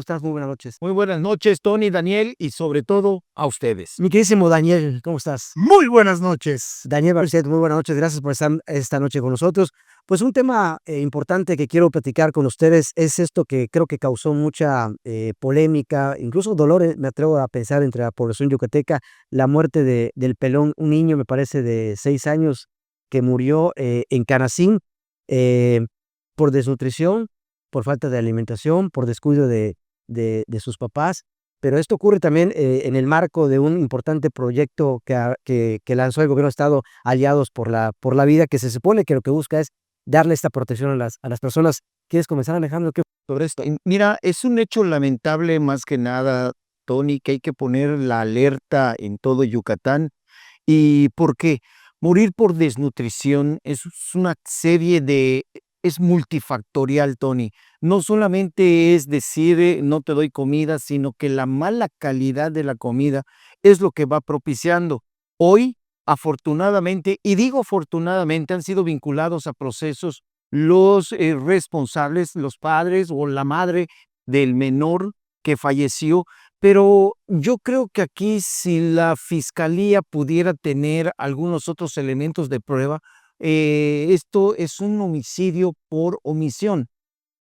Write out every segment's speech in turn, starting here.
estás? Muy buenas noches. Muy buenas noches, Tony, Daniel, y sobre todo a ustedes. Mi queridísimo Daniel, ¿cómo estás? Muy buenas noches. Daniel Barcet, muy buenas noches. Gracias por estar esta noche con nosotros. Pues un tema importante que quiero platicar con ustedes es esto que creo que causó mucha polémica, incluso dolor, me atrevo a pensar, entre la población yucateca, la muerte del Pelón, un niño, me parece, de 6 años que murió en Canacín por desnutrición, por falta de alimentación, por descuido de sus papás. Pero esto ocurre también en el marco de un importante proyecto que lanzó el gobierno de Estado, Aliados por la Vida, que se supone que lo que busca es darle esta protección a las personas. ¿Quieres comenzar, Alejandro? Sobre esto, mira, es un hecho lamentable más que nada, Tony, que hay que poner la alerta en todo Yucatán. ¿Y por qué? Morir por desnutrición es una serie es multifactorial, Tony. No solamente es decir, no te doy comida, sino que la mala calidad de la comida es lo que va propiciando. Hoy, afortunadamente, y digo afortunadamente, han sido vinculados a procesos los responsables, los padres o la madre del menor que falleció. Pero yo creo que aquí, si la fiscalía pudiera tener algunos otros elementos de prueba, esto es un homicidio por omisión.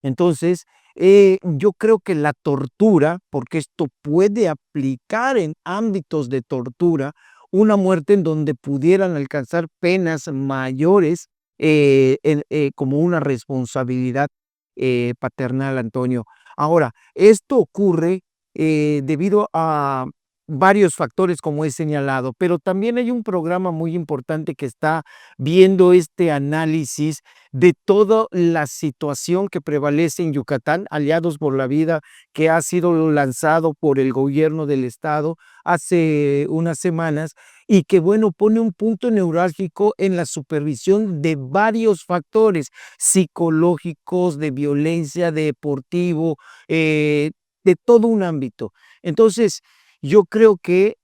Entonces, yo creo que la tortura, porque esto puede aplicar en ámbitos de tortura, una muerte en donde pudieran alcanzar penas mayores como una responsabilidad paternal, Antonio. Ahora, esto ocurre debido a varios factores, como he señalado, pero también hay un programa muy importante que está viendo este análisis de toda la situación que prevalece en Yucatán, Aliados por la Vida, que ha sido lanzado por el gobierno del estado hace unas semanas y que, bueno, pone un punto neurálgico en la supervisión de varios factores psicológicos, de violencia, deportivo, de todo un ámbito. Entonces, yo creo que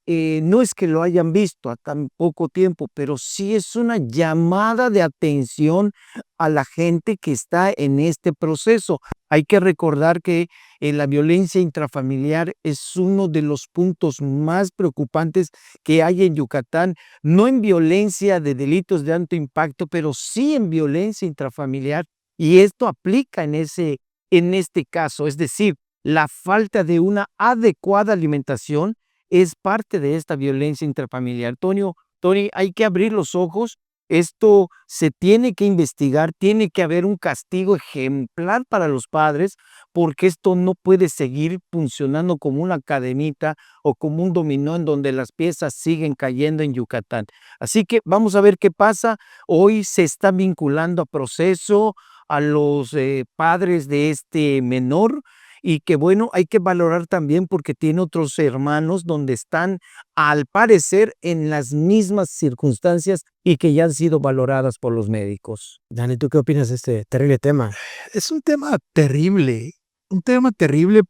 no es que lo hayan visto a tan poco tiempo, pero sí es una llamada de atención a la gente que está en este proceso. Hay que recordar que la violencia intrafamiliar es uno de los puntos más preocupantes que hay en Yucatán, no en violencia de delitos de alto impacto, pero sí en violencia intrafamiliar, y esto aplica en este caso, es decir, la falta de una adecuada alimentación es parte de esta violencia intrafamiliar. Tony, hay que abrir los ojos. Esto se tiene que investigar, tiene que haber un castigo ejemplar para los padres, porque esto no puede seguir funcionando como una cadenita o como un dominó en donde las piezas siguen cayendo en Yucatán. Así que vamos a ver qué pasa. Hoy se está vinculando a proceso a los padres de este menor, y que, bueno, hay que valorar también porque tiene otros hermanos donde están, al parecer, en las mismas circunstancias y que ya han sido valoradas por los médicos. Dani, ¿tú qué opinas de este terrible tema? Es un tema terrible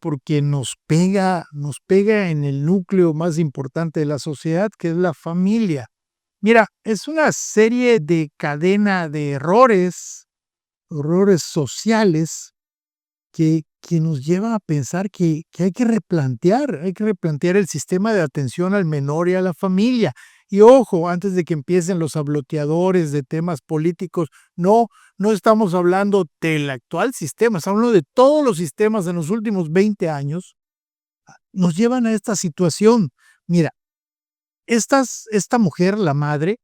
porque nos pega en el núcleo más importante de la sociedad, que es la familia. Mira, es una serie de cadena de errores sociales que nos lleva a pensar que hay que replantear el sistema de atención al menor y a la familia. Y ojo, antes de que empiecen los habloteadores de temas políticos, no estamos hablando del actual sistema, estamos hablando de todos los sistemas en los últimos 20 años, nos llevan a esta situación. Mira, esta mujer, la madre,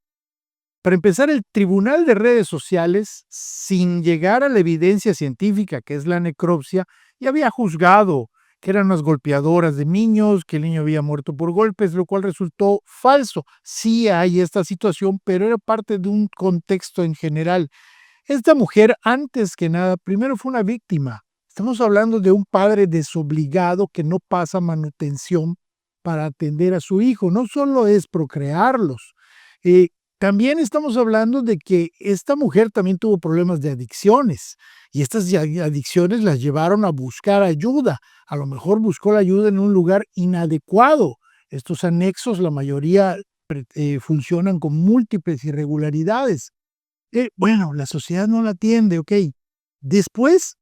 para empezar, el Tribunal de Redes Sociales, sin llegar a la evidencia científica, que es la necropsia, ya había juzgado que eran unas golpeadoras de niños, que el niño había muerto por golpes, lo cual resultó falso. Sí hay esta situación, pero era parte de un contexto en general. Esta mujer, antes que nada, primero fue una víctima. Estamos hablando de un padre desobligado que no pasa manutención para atender a su hijo. No solo es procrearlos, también estamos hablando de que esta mujer también tuvo problemas de adicciones, y estas adicciones las llevaron a buscar ayuda. A lo mejor buscó la ayuda en un lugar inadecuado. Estos anexos, la mayoría funcionan con múltiples irregularidades. Bueno, la sociedad no la atiende, ok. Después,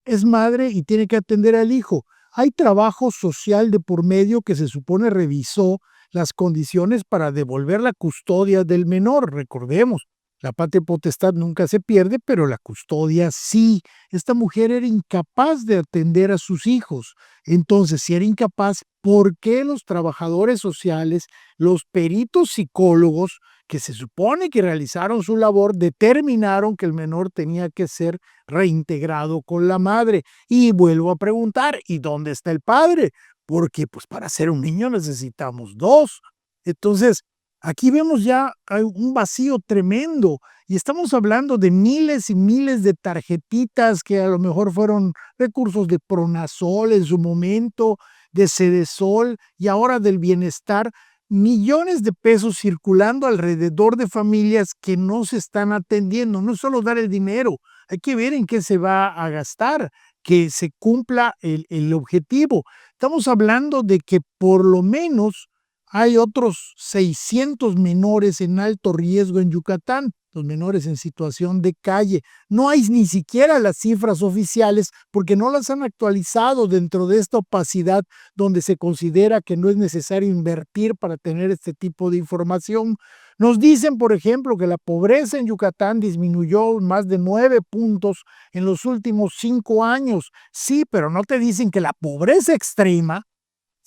es madre y tiene que atender al hijo. Hay trabajo social de por medio que se supone revisó las condiciones para devolver la custodia del menor. Recordemos, la patria potestad nunca se pierde, pero la custodia sí. Esta mujer era incapaz de atender a sus hijos. Entonces, si era incapaz, ¿por qué los trabajadores sociales, los peritos psicólogos, que se supone que realizaron su labor, determinaron que el menor tenía que ser reintegrado con la madre? Y vuelvo a preguntar, ¿y dónde está el padre? Porque pues para ser un niño necesitamos dos. Entonces, aquí vemos ya hay un vacío tremendo y estamos hablando de miles y miles de tarjetitas que a lo mejor fueron recursos de Pronasol en su momento, de Sedesol y ahora del bienestar, millones de pesos circulando alrededor de familias que no se están atendiendo. No es solo dar el dinero, hay que ver en qué se va a gastar, que se cumpla el objetivo. Estamos hablando de que por lo menos hay otros 600 menores en alto riesgo en Yucatán, los menores en situación de calle. No hay ni siquiera las cifras oficiales porque no las han actualizado dentro de esta opacidad donde se considera que no es necesario invertir para tener este tipo de información. Nos dicen, por ejemplo, que la pobreza en Yucatán disminuyó más de 9 puntos en los últimos 5 años. Sí, pero no te dicen que la pobreza extrema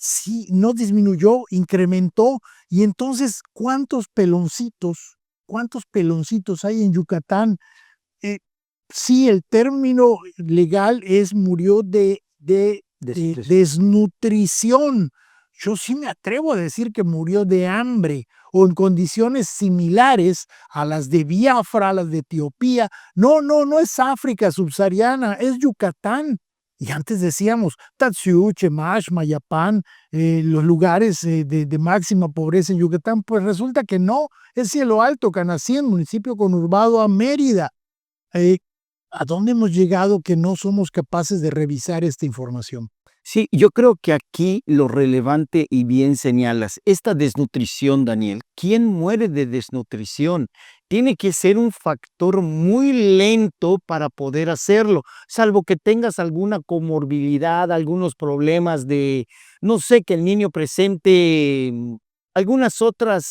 sí, no disminuyó, incrementó. Y entonces, cuántos peloncitos hay en Yucatán? Eh, sí, el término legal es murió de desnutrición. Yo sí me atrevo a decir que murió de hambre o en condiciones similares a las de Biafra, a las de Etiopía. No, no, no es África subsahariana, es Yucatán. Y antes decíamos, Tatsiú, Chemash, Mayapán, los lugares de máxima pobreza en Yucatán, pues resulta que no, es Cielo Alto, Canacín, municipio conurbado a Mérida. Eh, ¿A dónde hemos llegado que no somos capaces de revisar esta información? Sí, yo creo que aquí lo relevante y bien señalas, esta desnutrición, Daniel, ¿quién muere de desnutrición? Tiene que ser un factor muy lento para poder hacerlo, salvo que tengas alguna comorbilidad, algunos problemas de, no sé, que el niño presente algunas otras,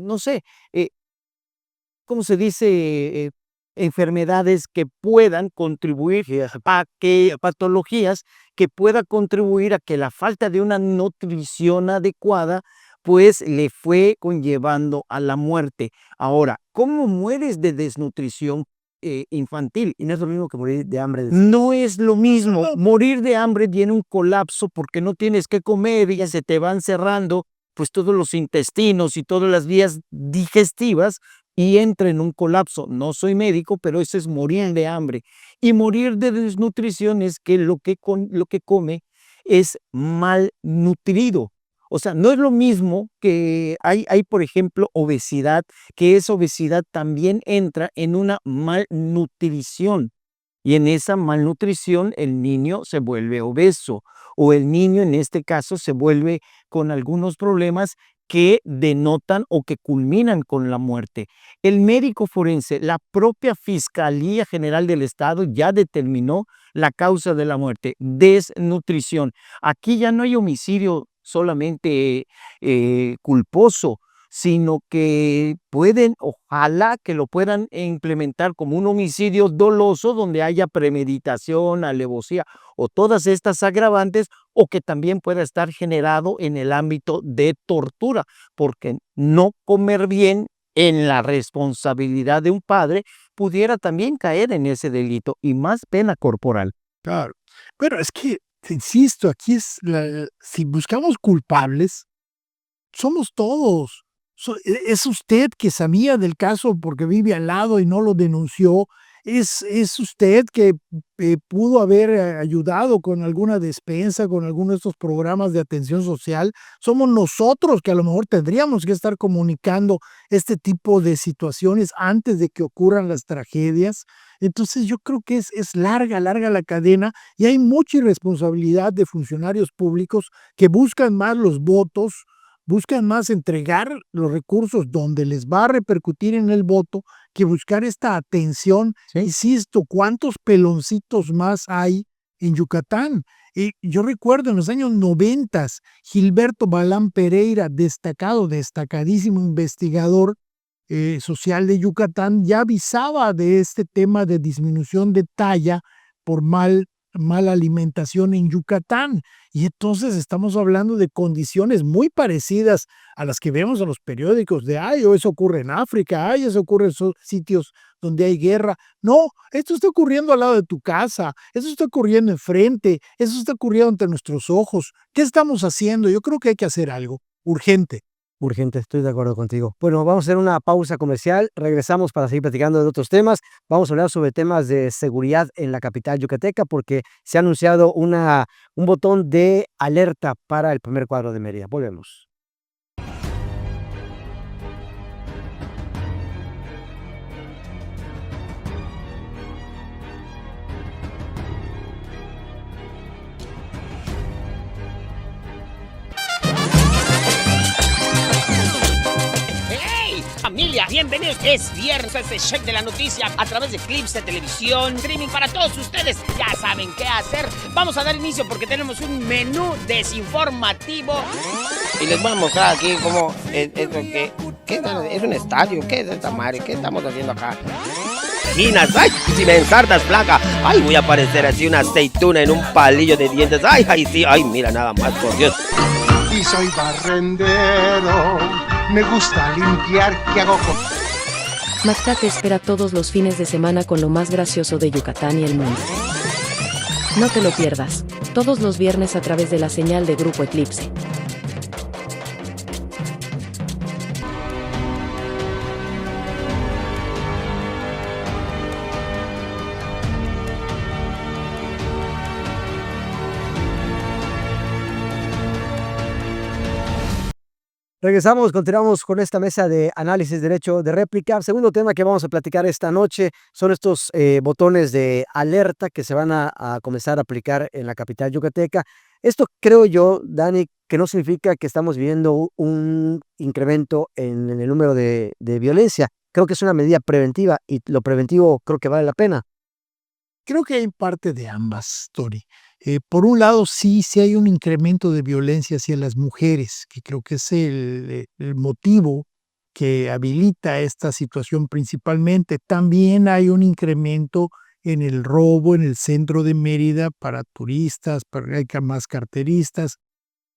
no sé, eh, ¿cómo se dice? Enfermedades que puedan contribuir a que patologías que pueda contribuir a que la falta de una nutrición adecuada, pues le fue conllevando a la muerte. Ahora, ¿cómo mueres de desnutrición infantil? Y no es lo mismo que morir de hambre. No es lo mismo. Morir de hambre viene un colapso porque no tienes que comer y ya se te van cerrando pues todos los intestinos y todas las vías digestivas y entra en un colapso. No soy médico, pero eso es morir de hambre. Y morir de desnutrición es que lo que come es malnutrido. O sea, no es lo mismo que hay, por ejemplo, obesidad, que esa obesidad también entra en una malnutrición. Y en esa malnutrición el niño se vuelve obeso o el niño en este caso se vuelve con algunos problemas que denotan o que culminan con la muerte. El médico forense, la propia Fiscalía General del Estado ya determinó la causa de la muerte, desnutrición. Aquí ya no hay homicidio solamente culposo, sino que pueden, ojalá que lo puedan implementar como un homicidio doloso donde haya premeditación, alevosía o todas estas agravantes, o que también pueda estar generado en el ámbito de tortura, porque no comer bien en la responsabilidad de un padre pudiera también caer en ese delito y más pena corporal. Claro. Bueno, es que, te insisto, aquí si buscamos culpables, somos todos. Es usted que sabía del caso porque vive al lado y no lo denunció. Es usted que pudo haber ayudado con alguna despensa, con alguno de estos programas de atención social. Somos nosotros que a lo mejor tendríamos que estar comunicando este tipo de situaciones antes de que ocurran las tragedias. Entonces yo creo que es larga, larga la cadena y hay mucha irresponsabilidad de funcionarios públicos que buscan más los votos, buscan más entregar los recursos donde les va a repercutir en el voto que buscar esta atención. ¿Sí? Insisto, ¿cuántos peloncitos más hay en Yucatán. Yo recuerdo en los años 90, Gilberto Balán Pereira, destacadísimo investigador social de Yucatán, ya avisaba de este tema de disminución de talla por mala alimentación en Yucatán. Y entonces estamos hablando de condiciones muy parecidas a las que vemos en los periódicos de, ay, eso ocurre en África, ay, eso ocurre en esos sitios donde hay guerra. No, esto está ocurriendo al lado de tu casa, eso está ocurriendo enfrente, eso está ocurriendo ante nuestros ojos. ¿Qué estamos haciendo? Yo creo que hay que hacer algo urgente. Urgente, estoy de acuerdo contigo. Bueno, vamos a hacer una pausa comercial, regresamos para seguir platicando de otros temas. Vamos a hablar sobre temas de seguridad en la capital yucateca porque se ha anunciado un botón de alerta para el primer cuadro de Mérida. Volvemos. Familia, bienvenidos. Es viernes a este check de la noticia a través de clips de televisión, streaming para todos ustedes. Ya saben qué hacer. Vamos a dar inicio porque tenemos un menú desinformativo. Y les voy a mostrar aquí cómo es un estadio. ¿Qué es esta madre? ¿Qué estamos haciendo acá? Ginas, ay, si me ensartas placa, ay, voy a parecer así una aceituna en un palillo de dientes. Ay, ay, sí, ay, mira nada más, por Dios. Y soy barrendero. Me gusta limpiar, ¿qué hago con...? Macta te espera todos los fines de semana con lo más gracioso de Yucatán y el mundo. No te lo pierdas, todos los viernes a través de la señal de Grupo Eclipse. Regresamos, continuamos con esta mesa de análisis derecho de réplica. Segundo tema que vamos a platicar esta noche son estos botones de alerta que se van a comenzar a aplicar en la capital yucateca. Esto creo yo, Dani, que no significa que estamos viendo un incremento en el número de violencia. Creo que es una medida preventiva y lo preventivo creo que vale la pena. Creo que hay parte de ambas, Tori. Por un lado, sí hay un incremento de violencia hacia las mujeres, que creo que es el motivo que habilita esta situación principalmente. También hay un incremento en el robo en el centro de Mérida para turistas, para hay más carteristas.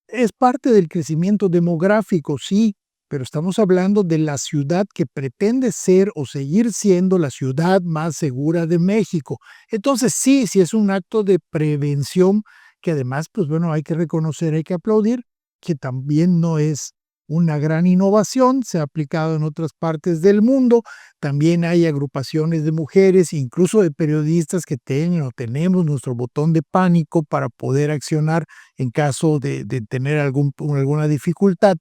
Es parte del crecimiento demográfico, sí, pero estamos hablando de la ciudad que pretende ser o seguir siendo la ciudad más segura de México. Entonces, sí es un acto de prevención que además, pues bueno, hay que reconocer, hay que aplaudir, que también no es una gran innovación, se ha aplicado en otras partes del mundo. También hay agrupaciones de mujeres, incluso de periodistas que tienen o tenemos nuestro botón de pánico para poder accionar en caso de tener alguna dificultad.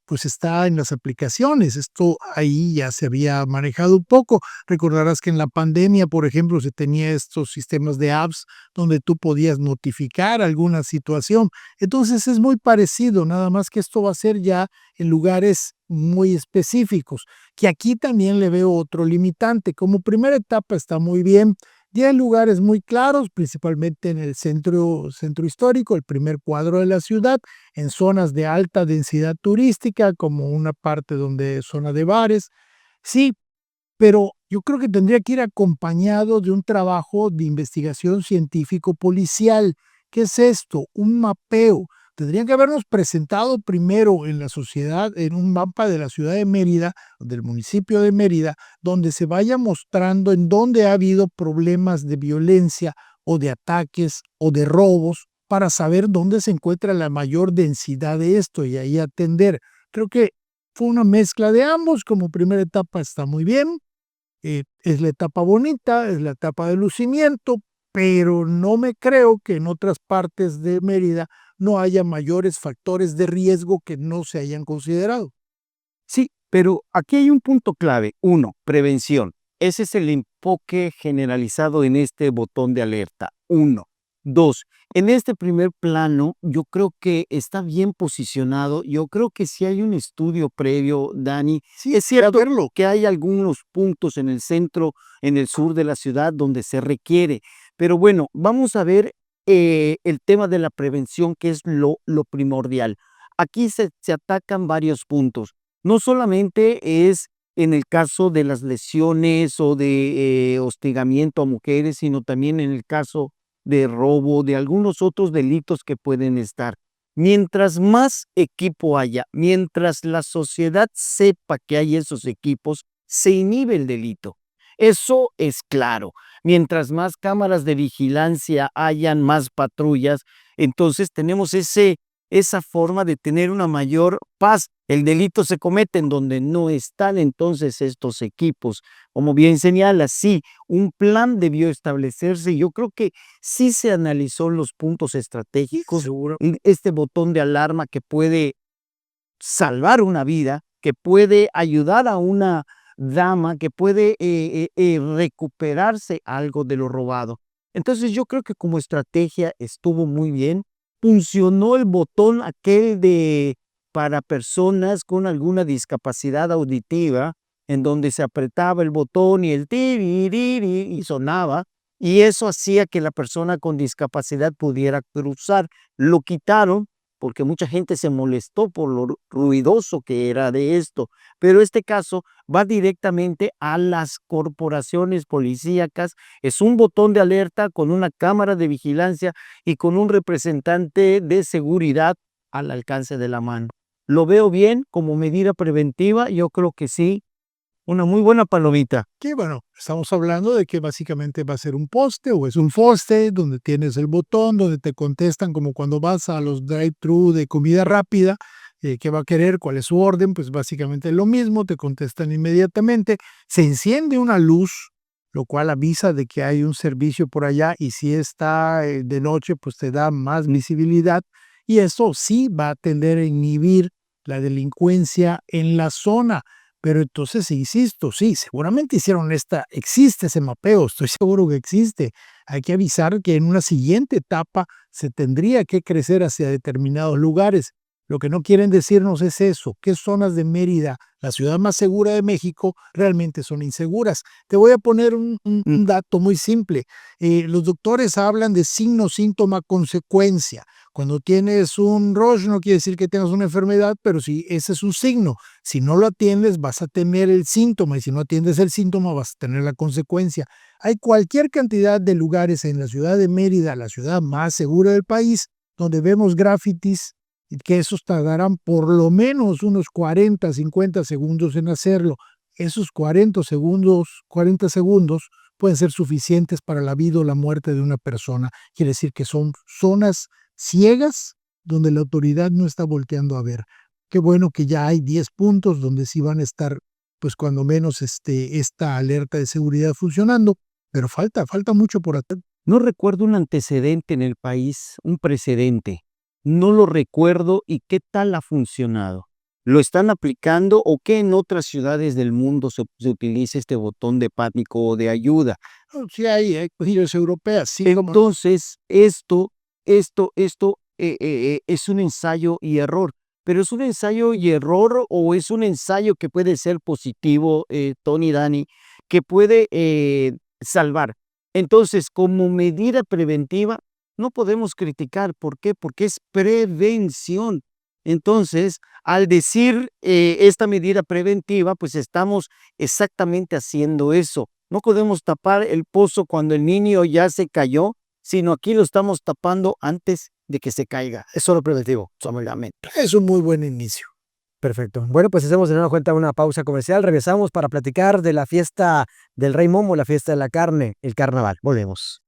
Pues está en las aplicaciones. Esto ahí ya se había manejado un poco. Recordarás que en la pandemia, por ejemplo, se tenía estos sistemas de apps donde tú podías notificar alguna situación. Entonces es muy parecido, nada más que esto va a ser ya en lugares muy específicos, que aquí también le veo otro limitante. Como primera etapa está muy bien. Ya hay lugares muy claros, principalmente en el centro histórico, el primer cuadro de la ciudad, en zonas de alta densidad turística, como una parte donde es zona de bares. Sí, pero yo creo que tendría que ir acompañado de un trabajo de investigación científico-policial. ¿Qué es esto? Un mapeo. Tendrían que habernos presentado primero en la sociedad, en un mapa de la ciudad de Mérida, del municipio de Mérida, donde se vaya mostrando en dónde ha habido problemas de violencia o de ataques o de robos para saber dónde se encuentra la mayor densidad de esto y ahí atender. Creo que fue una mezcla de ambos. Como primera etapa está muy bien. Es la etapa bonita, es la etapa de lucimiento, pero no me creo que en otras partes de Mérida no haya mayores factores de riesgo que no se hayan considerado. Sí, pero aquí hay un punto clave. Uno, prevención. Ese es el enfoque generalizado en este botón de alerta. Uno. Dos, en este primer plano, yo creo que está bien posicionado. Yo creo que si hay un estudio previo, Dani, Sí, es cierto verlo. que hay algunos puntos en el centro, en el sur de la ciudad donde se requiere. Pero bueno, vamos a ver el tema de la prevención, que es lo primordial. Aquí se atacan varios puntos. No solamente es en el caso de las lesiones o de hostigamiento a mujeres, sino también en el caso de robo, de algunos otros delitos que pueden estar. Mientras más equipo haya, mientras la sociedad sepa que hay esos equipos, se inhibe el delito. Eso es claro. Mientras más cámaras de vigilancia hayan, más patrullas, entonces tenemos esa forma de tener una mayor paz. El delito se comete en donde no están entonces estos equipos. Como bien señala, sí, un plan debió establecerse. Yo creo que sí se analizó los puntos estratégicos. Seguro. Este botón de alarma que puede salvar una vida, que puede ayudar a una dama, que puede recuperarse algo de lo robado. Entonces yo creo que como estrategia estuvo muy bien. Funcionó el botón aquel para personas con alguna discapacidad auditiva, en donde se apretaba el botón y el tiririri y sonaba, y eso hacía que la persona con discapacidad pudiera cruzar. Lo quitaron porque mucha gente se molestó por lo ruidoso que era de esto, pero este caso va directamente a las corporaciones policíacas. Es un botón de alerta con una cámara de vigilancia y con un representante de seguridad al alcance de la mano. Lo veo bien como medida preventiva, yo creo que sí, una muy buena palomita. Que bueno, estamos hablando de que básicamente va a ser un poste o es un poste donde tienes el botón, donde te contestan como cuando vas a los drive-thru de comida rápida, qué va a querer, cuál es su orden, pues básicamente lo mismo, te contestan inmediatamente, se enciende una luz, lo cual avisa de que hay un servicio por allá y si está de noche, pues te da más visibilidad y eso sí va a tender a inhibir la delincuencia en la zona. Pero entonces, insisto, sí, seguramente existe ese mapeo, estoy seguro que existe. Hay que avisar que en una siguiente etapa se tendría que crecer hacia determinados lugares. Lo que no quieren decirnos es eso, qué zonas de Mérida, la ciudad más segura de México, realmente son inseguras. Te voy a poner un dato muy simple. Los doctores hablan de signo, síntoma, consecuencia. Cuando tienes un rush no quiere decir que tengas una enfermedad, pero sí, ese es un signo. Si no lo atiendes, vas a tener el síntoma, y si no atiendes el síntoma, vas a tener la consecuencia. Hay cualquier cantidad de lugares en la ciudad de Mérida, la ciudad más segura del país, donde vemos grafitis, y que esos tardarán por lo menos unos 40, 50 segundos en hacerlo. Esos 40 segundos pueden ser suficientes para la vida o la muerte de una persona. Quiere decir que son zonas ciegas donde la autoridad no está volteando a ver. Qué bueno que ya hay 10 puntos donde sí van a estar, pues cuando menos esta alerta de seguridad funcionando, pero falta mucho por hacer. No recuerdo un antecedente en el país, un precedente. No lo recuerdo y qué tal ha funcionado. ¿Lo están aplicando o qué en otras ciudades del mundo se utiliza este botón de pánico o de ayuda? Sí, hay cosillas europeas. Sí, entonces, esto es un ensayo y error. ¿Pero es un ensayo y error o es un ensayo que puede ser positivo, Tony, Dani, que puede salvar? Entonces, como medida preventiva, no podemos criticar. ¿Por qué? Porque es prevención. Entonces, al decir esta medida preventiva, pues estamos exactamente haciendo eso. No podemos tapar el pozo cuando el niño ya se cayó, sino aquí lo estamos tapando antes de que se caiga. Es solo preventivo, solamente. Es un muy buen inicio. Perfecto. Bueno, pues hacemos de nueva cuenta una pausa comercial. Regresamos para platicar de la fiesta del Rey Momo, la fiesta de la carne, el carnaval. Volvemos.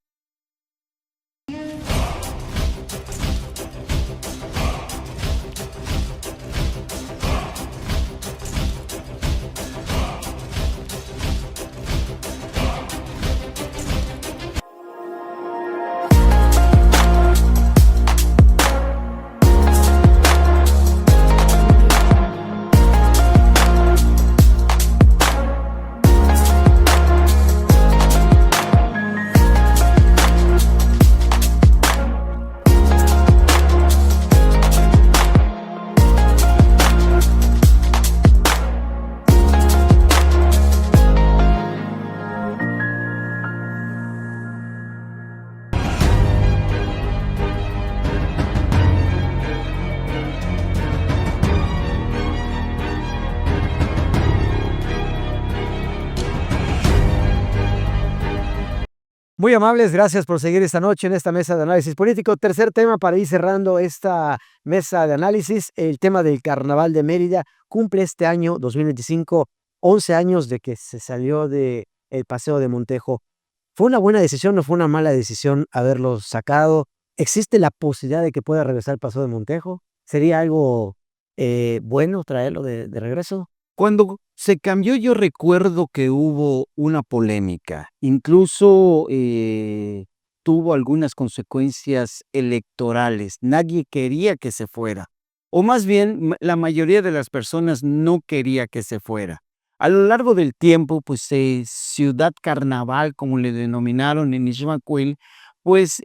Muy amables, gracias por seguir esta noche en esta mesa de análisis político. Tercer tema para ir cerrando esta mesa de análisis, el tema del Carnaval de Mérida. Cumple este año, 2025, 11 años de que se salió del Paseo de Montejo. ¿Fue una buena decisión o fue una mala decisión haberlo sacado? ¿Existe la posibilidad de que pueda regresar al Paseo de Montejo? ¿Sería algo bueno traerlo de regreso? Cuando se cambió, yo recuerdo que hubo una polémica, incluso tuvo algunas consecuencias electorales. Nadie quería que se fuera, o más bien la mayoría de las personas no quería que se fuera. A lo largo del tiempo, pues Ciudad Carnaval, como le denominaron en Ixmaquil, pues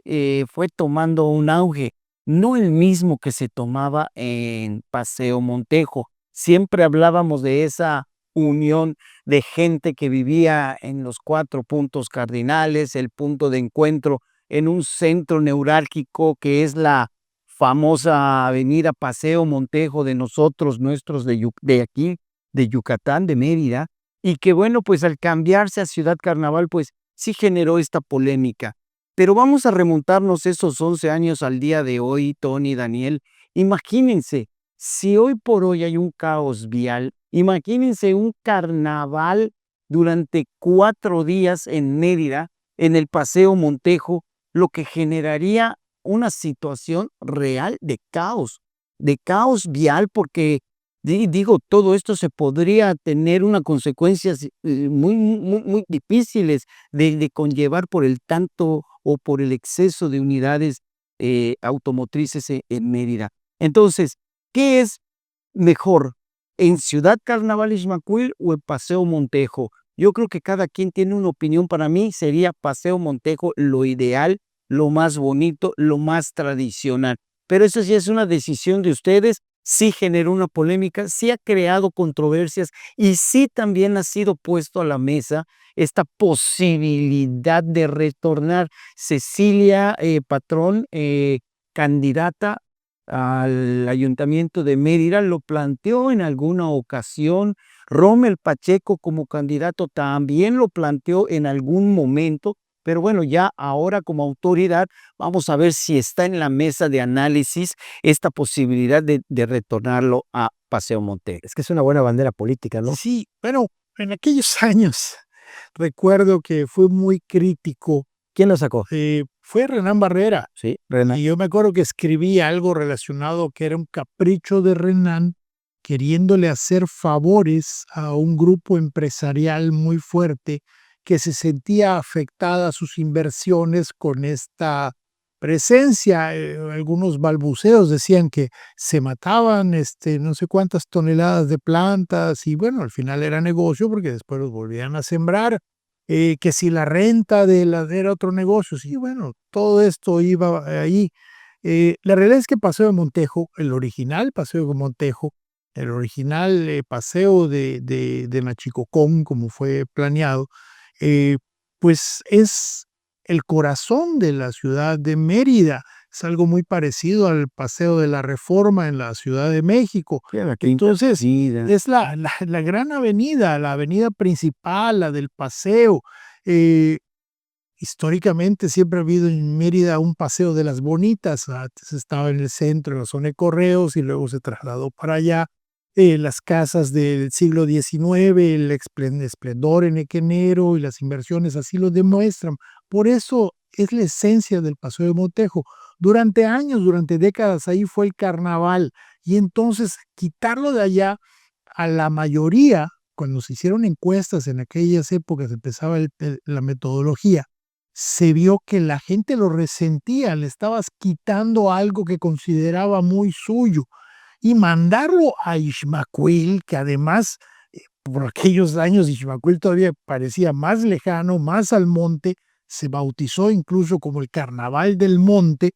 fue tomando un auge, no el mismo que se tomaba en Paseo Montejo. Siempre hablábamos de esa unión de gente que vivía en los 4 puntos cardinales, el punto de encuentro en un centro neurálgico que es la famosa avenida Paseo Montejo de nosotros, nuestros de aquí, de Yucatán, de Mérida, y que bueno, pues al cambiarse a Ciudad Carnaval, pues sí generó esta polémica. Pero vamos a remontarnos esos 11 años al día de hoy, Tony, Daniel. Imagínense, si hoy por hoy hay un caos vial, imagínense un carnaval durante 4 días en Mérida, en el Paseo Montejo, lo que generaría una situación real de caos vial, porque digo, todo esto se podría tener unas consecuencias muy difíciles de conllevar por el tanto o por el exceso de unidades automotrices en Mérida. Entonces, ¿qué es mejor, en Ciudad Carnaval Ixmaquil o en Paseo Montejo? Yo creo que cada quien tiene una opinión. Para mí sería Paseo Montejo lo ideal, lo más bonito, lo más tradicional. Pero eso sí es una decisión de ustedes. Sí generó una polémica, sí ha creado controversias y sí también ha sido puesto a la mesa esta posibilidad de retornar. Cecilia Patrón, candidata al Ayuntamiento de Mérida, lo planteó en alguna ocasión. Rommel Pacheco como candidato también lo planteó en algún momento, pero bueno, ya ahora como autoridad vamos a ver si está en la mesa de análisis esta posibilidad de retornarlo a Paseo Montejo. Es que es una buena bandera política, ¿no? Sí, bueno, en aquellos años recuerdo que fue muy crítico. ¿Quién lo sacó? Fue Renán Barrera. Sí, Renan. Y yo me acuerdo que escribí algo relacionado que era un capricho de Renán queriéndole hacer favores a un grupo empresarial muy fuerte que se sentía afectada sus inversiones con esta presencia. Algunos balbuceos decían que se mataban no sé cuántas toneladas de plantas y bueno, al final era negocio porque después los volvían a sembrar. Que si la renta era otro negocio, sí, bueno, todo esto iba ahí. La realidad es que Paseo de Montejo, el original Paseo de Montejo, el original paseo de Machicocón, como fue planeado, pues es el corazón de la ciudad de Mérida. Es algo muy parecido al Paseo de la Reforma en la Ciudad de México. Entonces, es la gran avenida, la avenida principal, la del paseo. Históricamente siempre ha habido en Mérida un paseo de las bonitas. Antes estaba en el centro, en la zona de Correos, y luego se trasladó para allá. Las casas del siglo XIX, el esplendor enequenero y las inversiones así lo demuestran. Por eso es la esencia del Paseo de Montejo. Durante años, durante décadas, ahí fue el carnaval. Y entonces quitarlo de allá, a la mayoría, cuando se hicieron encuestas en aquellas épocas, empezaba la metodología, se vio que la gente lo resentía, le estabas quitando algo que consideraba muy suyo. Y mandarlo a Ixmaquil, que además, por aquellos años Ixmaquil todavía parecía más lejano, más al monte, se bautizó incluso como el Carnaval del Monte,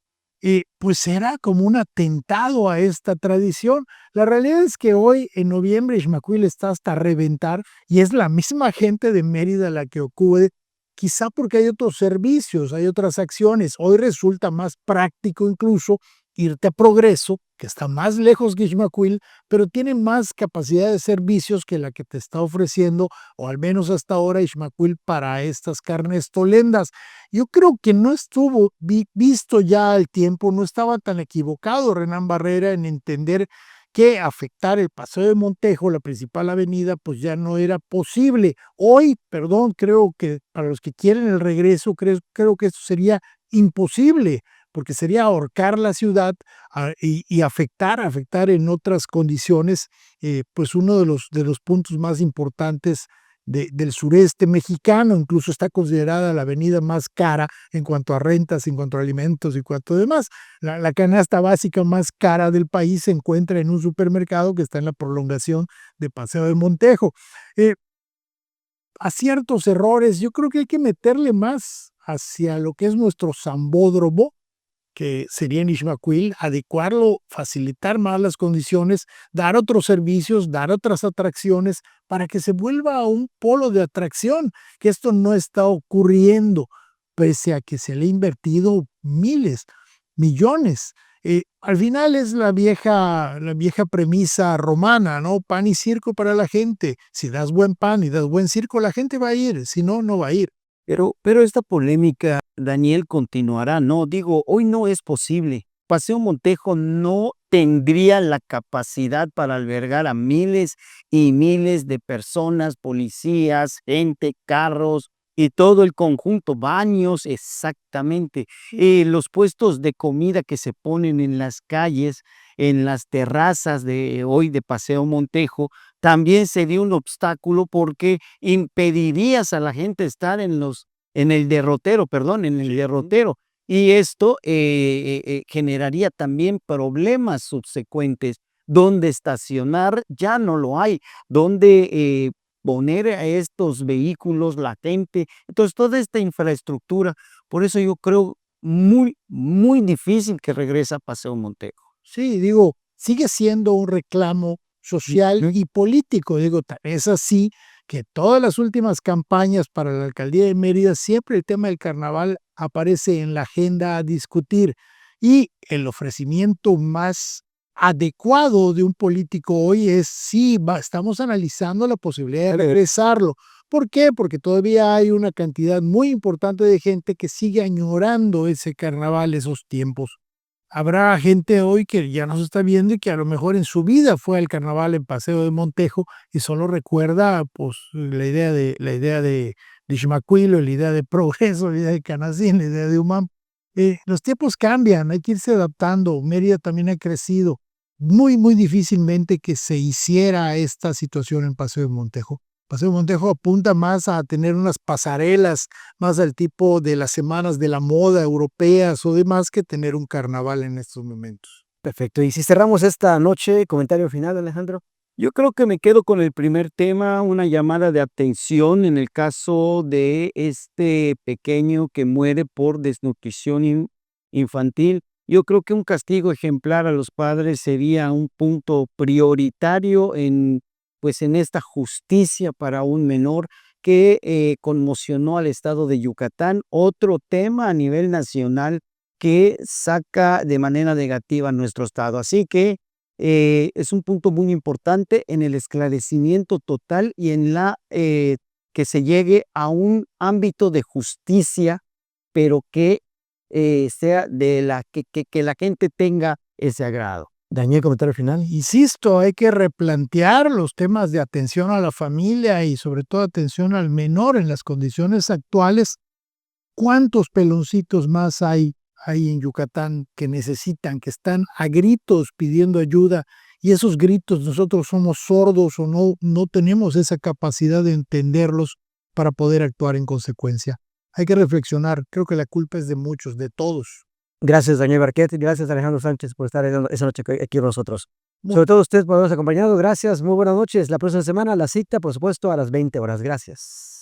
pues era como un atentado a esta tradición. La realidad es que hoy, en noviembre, Ixmaquil está hasta reventar y es la misma gente de Mérida la que acude, quizá porque hay otros servicios, hay otras acciones. Hoy resulta más práctico incluso irte a Progreso, que está más lejos que Ixmaquil, pero tiene más capacidad de servicios que la que te está ofreciendo, o al menos hasta ahora, Ixmaquil para estas carnes tolendas. Yo creo que no estuvo visto ya al tiempo, no estaba tan equivocado Renán Barrera en entender que afectar el Paseo de Montejo, la principal avenida, pues ya no era posible. Hoy, perdón, creo que para los que quieren el regreso, creo que esto sería imposible, porque sería ahorcar la ciudad y afectar en otras condiciones, pues uno de los puntos más importantes del sureste mexicano. Incluso está considerada la avenida más cara en cuanto a rentas, en cuanto a alimentos y cuanto demás. La canasta básica más cara del país se encuentra en un supermercado que está en la prolongación de Paseo de Montejo. A ciertos errores, yo creo que hay que meterle más hacia lo que es nuestro Sambódromo, que sería en Ixmaquil, adecuarlo, facilitar más las condiciones, dar otros servicios, dar otras atracciones, para que se vuelva un polo de atracción, que esto no está ocurriendo, pese a que se le ha invertido miles, millones. Al final es la vieja premisa romana, ¿no? Pan y circo para la gente. Si das buen pan y das buen circo, la gente va a ir, si no, no va a ir. Pero esta polémica, Daniel, continuará, ¿no? Digo, hoy no es posible. Paseo Montejo no tendría la capacidad para albergar a miles y miles de personas, policías, gente, carros y todo el conjunto, baños, exactamente. Los puestos de comida que se ponen en las calles, en las terrazas de hoy de Paseo Montejo, también sería un obstáculo porque impedirías a la gente estar en el derrotero, y esto generaría también problemas subsecuentes. Donde estacionar ya no lo hay, donde poner a estos vehículos, la gente, entonces toda esta infraestructura, por eso yo creo muy, muy difícil que regrese a Paseo Montejo. Sí, digo, sigue siendo un reclamo social y político. Digo, es así que todas las últimas campañas para la alcaldía de Mérida, siempre el tema del carnaval aparece en la agenda a discutir, y el ofrecimiento más adecuado de un político hoy es: sí, estamos analizando la posibilidad de regresarlo. ¿Por qué? Porque todavía hay una cantidad muy importante de gente que sigue añorando ese carnaval, esos tiempos. Habrá gente hoy que ya nos está viendo y que a lo mejor en su vida fue al carnaval en Paseo de Montejo y solo recuerda, pues, la idea de Ixmaquil, o la idea de Progreso, la idea de Canacín, la idea de UMAM. Los tiempos cambian, hay que irse adaptando. Mérida también ha crecido. Muy, muy difícilmente que se hiciera esta situación en Paseo de Montejo. Paseo de Montejo apunta más a tener unas pasarelas, más al tipo de las semanas de la moda europeas o demás, que tener un carnaval en estos momentos. Perfecto. Y si cerramos esta noche, comentario final, Alejandro. Yo creo que me quedo con el primer tema, una llamada de atención en el caso de este pequeño que muere por desnutrición infantil. Yo creo que un castigo ejemplar a los padres sería un punto prioritario en esta justicia para un menor que conmocionó al estado de Yucatán. Otro tema a nivel nacional que saca de manera negativa a nuestro estado. Así que es un punto muy importante en el esclarecimiento total y en que se llegue a un ámbito de justicia, pero que sea que la gente tenga ese agrado. Daniel, comentario final. Insisto, hay que replantear los temas de atención a la familia y sobre todo atención al menor en las condiciones actuales. ¿Cuántos peloncitos más hay en Yucatán que necesitan, que están a gritos pidiendo ayuda, y esos gritos nosotros somos sordos o no tenemos esa capacidad de entenderlos para poder actuar en consecuencia? Hay que reflexionar. Creo que la culpa es de muchos, de todos. Gracias, Daniel Barquet. Gracias, Alejandro Sánchez, por estar esa noche aquí con nosotros. Sobre todo usted por habernos acompañado. Gracias, muy buenas noches. La próxima semana la cita, por supuesto, a las 20 horas. Gracias.